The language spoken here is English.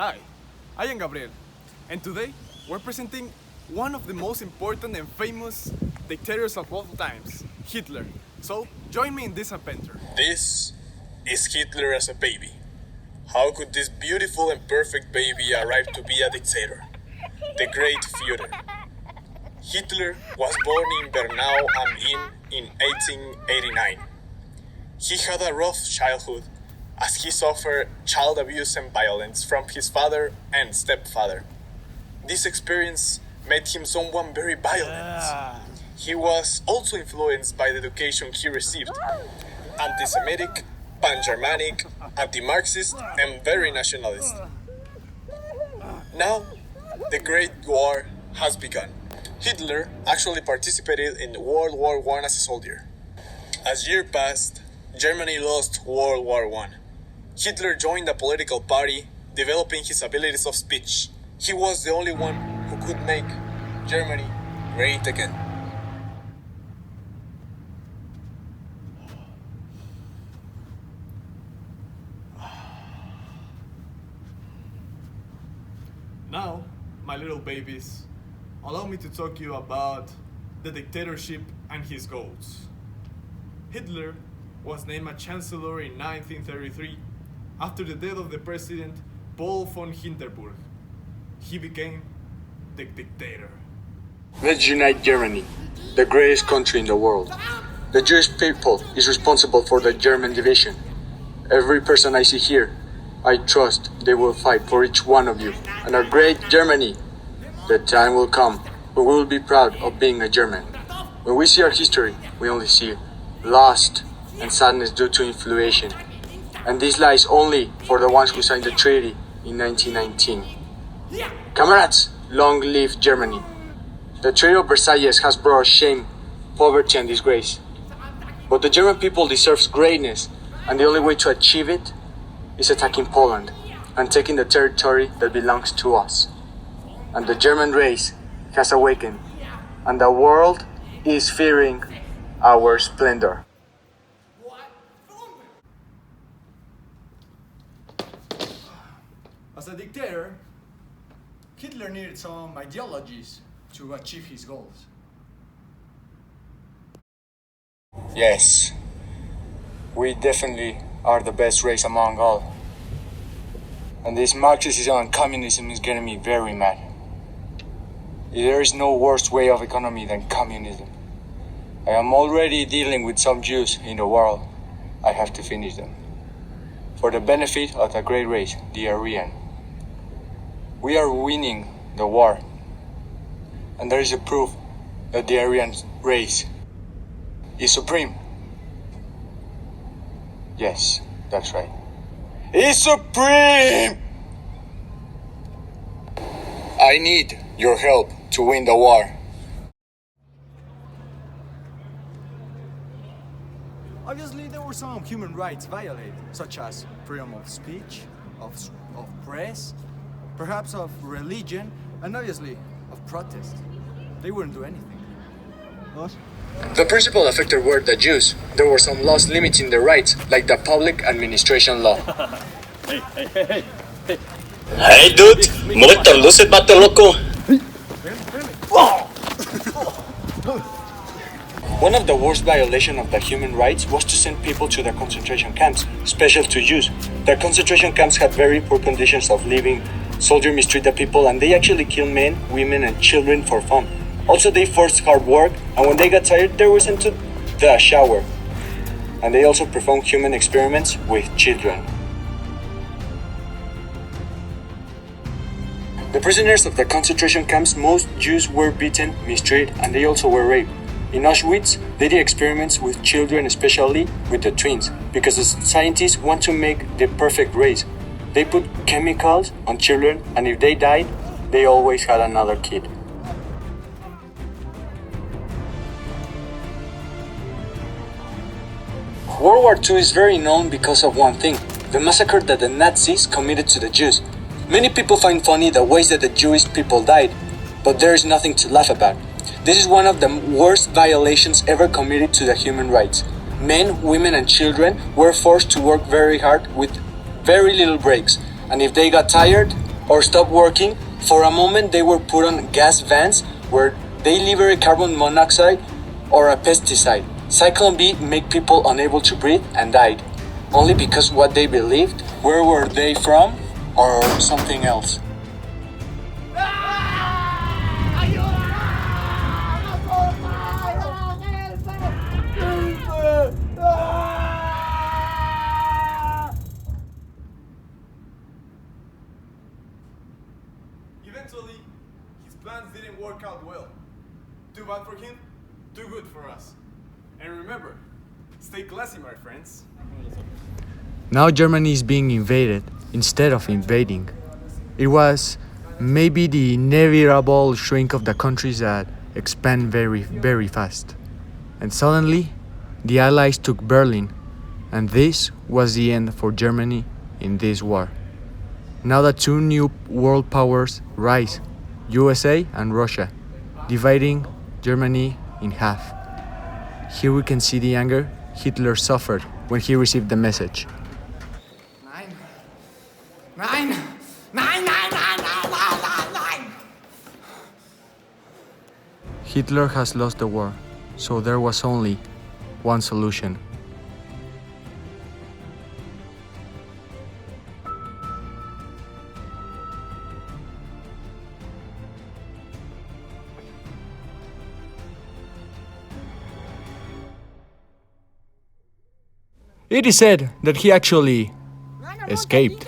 Hi, I am Gabriel, and today we're presenting one of the most important and famous dictators of all times, Hitler. So, join me in this adventure. This is Hitler as a baby. How could this beautiful and perfect baby arrive to be a dictator? The Great Führer. Hitler was born in Bernau am Inn in 1889. He had a rough childhood as he suffered child abuse and violence from his father and stepfather. This experience made him someone very violent. He was also influenced by the education he received, anti-Semitic, pan-Germanic, anti-Marxist, and very nationalist. Now, the Great War has begun. Hitler actually participated in World War I as a soldier. As years passed, Germany lost World War I. Hitler joined a political party, developing his abilities of speech. He was the only one who could make Germany great again. Now, my little babies, allow me to talk to you about the dictatorship and his goals. Hitler was named a chancellor in 1933 after the death of the president Paul von Hindenburg. He became the dictator. Let's unite Germany, the greatest country in the world. The Jewish people is responsible for the German division. Every person I see here, I trust they will fight for each one of you and our great Germany. The time will come when we will be proud of being a German. When we see our history, we only see loss and sadness due to inflation. And this lies only for the ones who signed the treaty in 1919. Comrades, long live Germany. The Treaty of Versailles has brought us shame, poverty and disgrace. But the German people deserves greatness, and the only way to achieve it is attacking Poland and taking the territory that belongs to us. And the German race has awakened, and the world is fearing our splendor. As a dictator, Hitler needed some ideologies to achieve his goals. Yes, we definitely are the best race among all. And this Marxism and communism is getting me very mad. There is no worse way of economy than communism. I am already dealing with some Jews in the world. I have to finish them. For the benefit of the great race, the Aryan. We are winning the war. And there is a proof that the Aryan race is supreme. Yes, that's right. It's supreme! I need your help to win the war. Obviously, there were some human rights violated, such as freedom of speech, of press, perhaps of religion, and obviously of protest. They wouldn't do anything. What? The principal affected were the Jews. There were some laws limiting their rights, like the Public Administration Law. Hey dude, muévete luces, vato loco. One of the worst violations of the human rights was to send people to the concentration camps, special to Jews. The concentration camps had very poor conditions of living. Soldiers mistreat the people, and they actually kill men, women, and children for fun. Also, they forced hard work, and when they got tired, they were sent to the shower. And they also performed human experiments with children. The prisoners of the concentration camps, most Jews were beaten, mistreated, and they also were raped. In Auschwitz, they did experiments with children, especially with the twins, because the scientists want to make the perfect race. They put chemicals on children, and if they died, they always had another kid. World War II is very known because of one thing, the massacre that the Nazis committed to the Jews. Many people find funny the ways that the Jewish people died, but there is nothing to laugh about. This is one of the worst violations ever committed to the human rights. Men, women, and children were forced to work very hard with very little breaks, and if they got tired, or stop working, for a moment they were put on gas vans where they liberate carbon monoxide or a pesticide. Cyclone B made people unable to breathe and died, only because what they believed. Where were they from? Or something else? Eventually, his plans didn't work out well. Too bad for him, too good for us. And remember, stay classy, my friends. Now Germany is being invaded instead of invading. It was maybe the inevitable shrink of the countries that expand very, very fast. And suddenly, the Allies took Berlin, and this was the end for Germany in this war. Now the two new world powers rise, USA and Russia, dividing Germany in half. Here we can see the anger Hitler suffered when he received the message. Nein! Nein! Nein, nein, nein, nein, nein, nein, nein! Hitler has lost the war, so there was only one solution. It is said that he actually escaped.